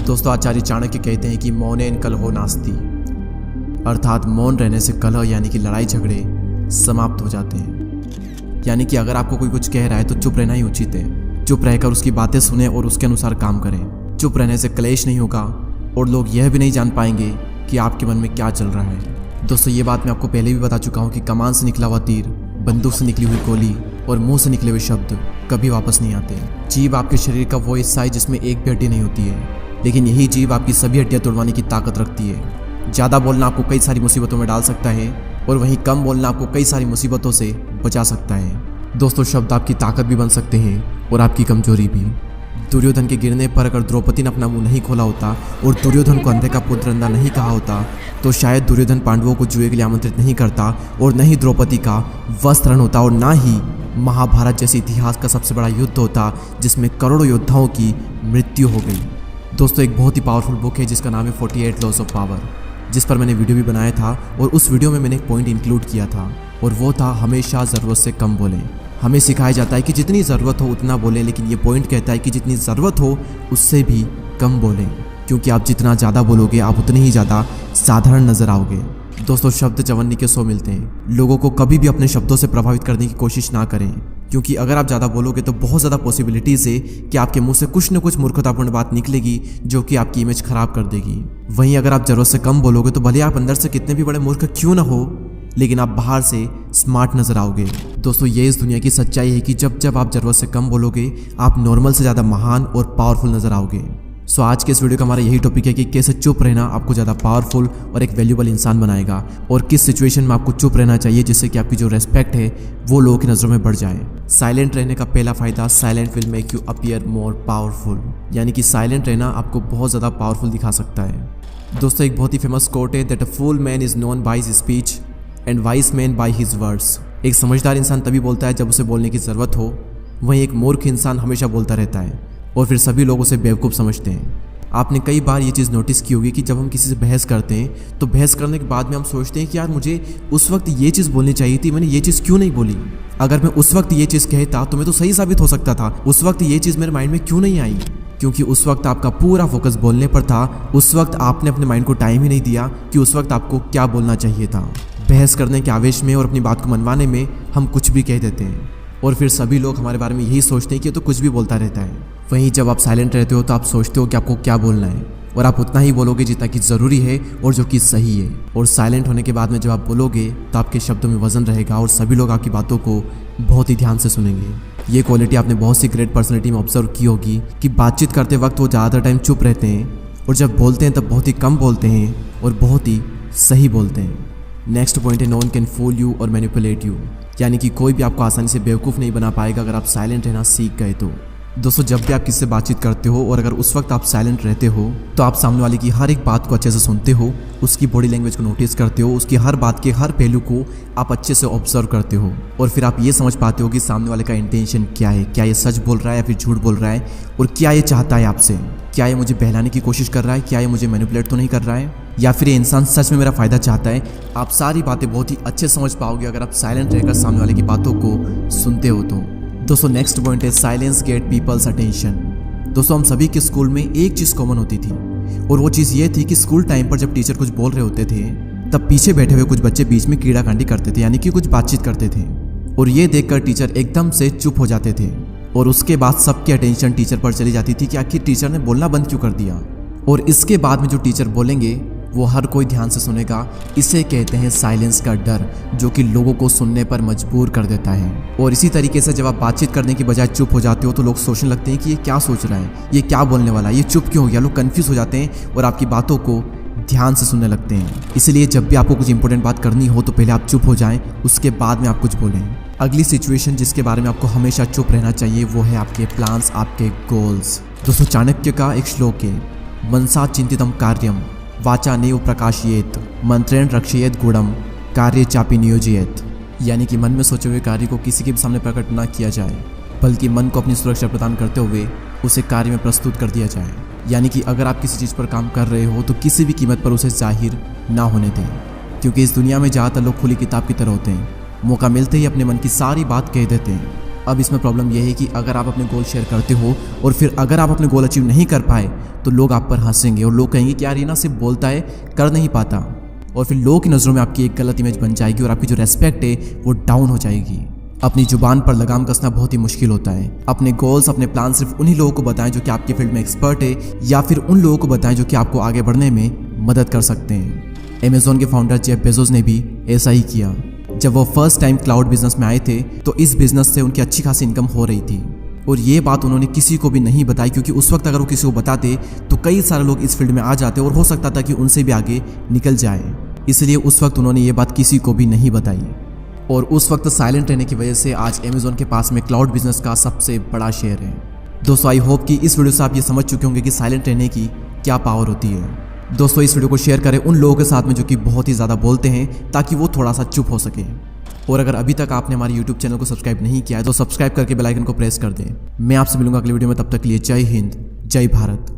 दोस्तों, आचार्य चाणक्य कहते हैं कि मौनेन कलहो नास्ति, अर्थात मौन रहने से कलह यानी कि लड़ाई झगड़े समाप्त हो जाते हैं। यानी कि अगर आपको कोई कुछ कह रहा है तो चुप रहना ही उचित है। चुप रहकर उसकी बातें सुने और उसके अनुसार काम करें। चुप रहने से क्लेश नहीं होगा और लोग यह भी नहीं जान पाएंगे कि आपके मन में क्या चल रहा है। दोस्तों, ये बात मैं आपको पहले भी बता चुका हूँ कि कमान से निकला हुआ तीर, बंदूक से निकली हुई गोली और मुंह से निकले हुए शब्द कभी वापस नहीं आते। जीभ आपके शरीर का वो हिस्सा है जिसमें एक भी हड्डी नहीं होती है, लेकिन यही जीभ आपकी सभी हड्डियां तोड़वाने की ताकत रखती है। ज़्यादा बोलना आपको कई सारी मुसीबतों में डाल सकता है और वहीं कम बोलना आपको कई सारी मुसीबतों से बचा सकता है। दोस्तों, शब्द आपकी ताकत भी बन सकते हैं और आपकी कमजोरी भी। दुर्योधन के गिरने पर अगर द्रौपदी ने अपना मुंह नहीं खोला होता और दुर्योधन को अंधे का पुत्र अंधा नहीं कहा होता तो शायद दुर्योधन पांडवों को जुए के लिए आमंत्रित नहीं करता और न ही द्रौपदी का वस्त्रण होता और ना ही महाभारत जैसे इतिहास का सबसे बड़ा युद्ध होता जिसमें करोड़ों योद्धाओं की मृत्यु हो गई। दोस्तों, एक बहुत ही पावरफुल बुक है जिसका नाम है 48 लॉज ऑफ पावर, जिस पर मैंने वीडियो भी बनाया था और उस वीडियो में मैंने एक पॉइंट इंक्लूड किया था और वो था हमेशा ज़रूरत से कम बोलें। हमें सिखाया जाता है कि जितनी ज़रूरत हो उतना बोलें, लेकिन ये पॉइंट कहता है कि जितनी ज़रूरत हो उससे भी कम बोलें, क्योंकि आप जितना ज़्यादा बोलोगे आप उतने ही ज़्यादा साधारण नज़र आओगे। दोस्तों, शब्द चवन्नी के 100 मिलते हैं। लोगों को कभी भी अपने शब्दों से प्रभावित करने की कोशिश ना करें, क्योंकि अगर आप ज़्यादा बोलोगे तो बहुत ज़्यादा पॉसिबिलिटीज़ है कि आपके मुंह से कुछ न कुछ मूर्खतापूर्ण बात निकलेगी जो कि आपकी इमेज खराब कर देगी। वहीं अगर आप ज़रूरत से कम बोलोगे तो भले आप अंदर से कितने भी बड़े मूर्ख क्यों ना हो, लेकिन आप बाहर से स्मार्ट नजर आओगे। दोस्तों, ये इस दुनिया की सच्चाई है कि जब जब आप ज़रूरत से कम बोलोगे आप नॉर्मल से ज़्यादा महान और पावरफुल नजर आओगे। सो आज के इस वीडियो का हमारा यही टॉपिक है कि कैसे चुप रहना आपको ज़्यादा पावरफुल और एक वैल्यूबल इंसान बनाएगा और किस सिचुएशन में आपको चुप रहना चाहिए जिससे कि आपकी जो रेस्पेक्ट है वो लोगों की नज़रों में बढ़ जाए। साइलेंट रहने का पहला फ़ायदा, silent will make you appear more powerful, यानी कि साइलेंट रहना आपको बहुत ज़्यादा पावरफुल दिखा सकता है। दोस्तों, एक बहुत ही फेमस कोट है that a fool man is known by his speech and wise man by his words. एक समझदार इंसान तभी बोलता है जब उसे बोलने की ज़रूरत हो, वहीं एक मूर्ख इंसान हमेशा बोलता रहता है और फिर सभी लोग उसे बेवकूफ़ समझते हैं। आपने कई बार ये चीज़ नोटिस की होगी कि जब हम किसी से बहस करते हैं तो बहस करने के बाद में हम सोचते हैं कि यार मुझे उस वक्त ये चीज़ बोलनी चाहिए थी, मैंने ये चीज़ क्यों नहीं बोली। अगर मैं उस वक्त ये चीज़ कहता तो मैं तो सही साबित हो सकता था। उस वक्त ये चीज़ मेरे माइंड में क्यों नहीं आई? क्योंकि उस वक्त आपका पूरा फोकस बोलने पर था। उस वक्त आपने अपने माइंड को टाइम ही नहीं दिया कि उस वक्त आपको क्या बोलना चाहिए था। बहस करने के आवेश में और अपनी बात को मनवाने में हम कुछ भी कह देते हैं और फिर सभी लोग हमारे बारे में यही सोचते हैं कि तो कुछ भी बोलता रहता है। वहीं जब आप साइलेंट रहते हो तो आप सोचते हो कि आपको क्या बोलना है और आप उतना ही बोलोगे जितना कि ज़रूरी है और जो कि सही है। और साइलेंट होने के बाद में जब आप बोलोगे तो आपके शब्दों में वजन रहेगा और सभी लोग आपकी बातों को बहुत ही ध्यान से सुनेंगे। ये क्वालिटी आपने बहुत सी ग्रेट पर्सनैलिटी में ऑब्जर्व की होगी कि बातचीत करते वक्त वो ज़्यादातर टाइम चुप रहते हैं और जब बोलते हैं तब बहुत ही कम बोलते हैं और बहुत ही सही बोलते हैं। नेक्स्ट पॉइंट है no one can fool you और मैनिपुलेट यू, यानी कि कोई भी आपको आसानी से बेवकूफ़ नहीं बना पाएगा अगर आप साइलेंट रहना सीख गए तो। दोस्तों, जब भी आप किससे बातचीत करते हो और अगर उस वक्त आप साइलेंट रहते हो तो आप सामने वाले की हर एक बात को अच्छे से सुनते हो, उसकी बॉडी लैंग्वेज को नोटिस करते हो, उसकी हर बात के हर पहलू को आप अच्छे से ऑब्जर्व करते हो और फिर आप ये समझ पाते हो कि सामने वाले का इंटेंशन क्या है। क्या ये सच बोल रहा है या फिर झूठ बोल रहा है और क्या ये चाहता है आपसे। क्या ये मुझे बहलाने की कोशिश कर रहा है, क्या ये मुझे मैनिपुलेट तो नहीं कर रहा है, या फिर ये इंसान सच में मेरा फ़ायदा चाहता है। आप सारी बातें बहुत ही अच्छे समझ पाओगे अगर आप साइलेंट रहकर सामने वाले की बातों को सुनते हो तो। दोस्तों, नेक्स्ट पॉइंट है साइलेंस गेट पीपल्स अटेंशन। दोस्तों, हम सभी के स्कूल में एक चीज़ कॉमन होती थी और वो चीज़ ये थी कि स्कूल टाइम पर जब टीचर कुछ बोल रहे होते थे तब पीछे बैठे हुए कुछ बच्चे बीच में कीड़ाकांडी करते थे, यानी कि कुछ बातचीत करते थे और ये देखकर टीचर एकदम से चुप हो जाते थे और उसके बाद सबकी अटेंशन टीचर पर चली जाती थी कि आखिर टीचर ने बोलना बंद क्यों कर दिया। और इसके बाद में जो टीचर बोलेंगे वो हर कोई ध्यान से सुनेगा। इसे कहते हैं साइलेंस का डर, जो कि लोगों को सुनने पर मजबूर कर देता है। और इसी तरीके से जब आप बातचीत करने की बजाय चुप हो जाते हो तो लोग सोचने लगते हैं कि ये क्या सोच रहा है, ये क्या बोलने वाला है, ये चुप क्यों हो गया। लोग कन्फ्यूज हो जाते हैं और आपकी बातों को ध्यान से सुनने लगते हैं। इसलिए जब भी आपको कुछ इंपॉर्टेंट बात करनी हो तो पहले आप चुप हो जाएं, उसके बाद में आप कुछ बोलें। अगली सिचुएशन जिसके बारे में आपको हमेशा चुप रहना चाहिए वो है आपके प्लान्स, आपके गोल्स। दोस्तों, चाणक्य का एक श्लोक है मनसा चिंतितम कार्यम वाचा नैव प्रकाशयेत मंत्रेण रक्षयेत गुणम कार्य चापि नियोजयेत, यानी कि मन में सोचे हुए कार्य को किसी के भी सामने प्रकट ना किया जाए बल्कि मन को अपनी सुरक्षा प्रदान करते हुए उसे कार्य में प्रस्तुत कर दिया जाए। यानी कि अगर आप किसी चीज़ पर काम कर रहे हो तो किसी भी कीमत पर उसे जाहिर ना होने दें, क्योंकि इस दुनिया में ज़्यादातर लोग खुली किताब की तरह होते हैं। मौका मिलते ही अपने मन की सारी बात कह देते हैं अब इसमें प्रॉब्लम यह है कि अगर आप अपने गोल शेयर करते हो और फिर अगर आप अपने गोल अचीव नहीं कर पाए तो लोग आप पर हंसेंगे और लोग कहेंगे कि यार ये ना सिर्फ बोलता है, कर नहीं पाता। और फिर लोगों की नज़रों में आपकी एक गलत इमेज बन जाएगी और आपकी जो रेस्पेक्ट है वो डाउन हो जाएगी। अपनी जुबान पर लगाम कसना बहुत ही मुश्किल होता है। अपने गोल्स, अपने प्लान सिर्फ उन्हीं लोगों को बताएं जो कि आपकी फील्ड में एक्सपर्ट है, या फिर उन लोगों को बताएं जो कि आपको आगे बढ़ने में मदद कर सकते हैं। अमेज़ॉन के फाउंडर जेफ बेजोस ने भी ऐसा ही किया। जब वो फर्स्ट टाइम क्लाउड बिजनेस में आए थे तो इस बिजनेस से उनकी अच्छी खासी इनकम हो रही थी और ये बात उन्होंने किसी को भी नहीं बताई, क्योंकि उस वक्त अगर वो किसी को बताते तो कई सारे लोग इस फील्ड में आ जाते और हो सकता था कि उनसे भी आगे निकल जाए। इसलिए उस वक्त उन्होंने ये बात किसी को भी नहीं बताई और उस वक्त साइलेंट रहने की वजह से आज अमेज़ॉन के पास में क्लाउड बिजनेस का सबसे बड़ा शेयर है। दोस्तों, आई होप कि इस वीडियो से आप ये समझ चुके होंगे कि साइलेंट रहने की क्या पावर होती है। दोस्तों, इस वीडियो को शेयर करें उन लोगों के साथ में जो कि बहुत ही ज़्यादा बोलते हैं, ताकि वो थोड़ा सा चुप हो सके। और अगर अभी तक आपने हमारे YouTube चैनल को सब्सक्राइब नहीं किया है तो सब्सक्राइब करके बेल आइकन को प्रेस कर दें। मैं आपसे मिलूंगा अगले वीडियो में, तब तक के लिए जय हिंद, जय भारत।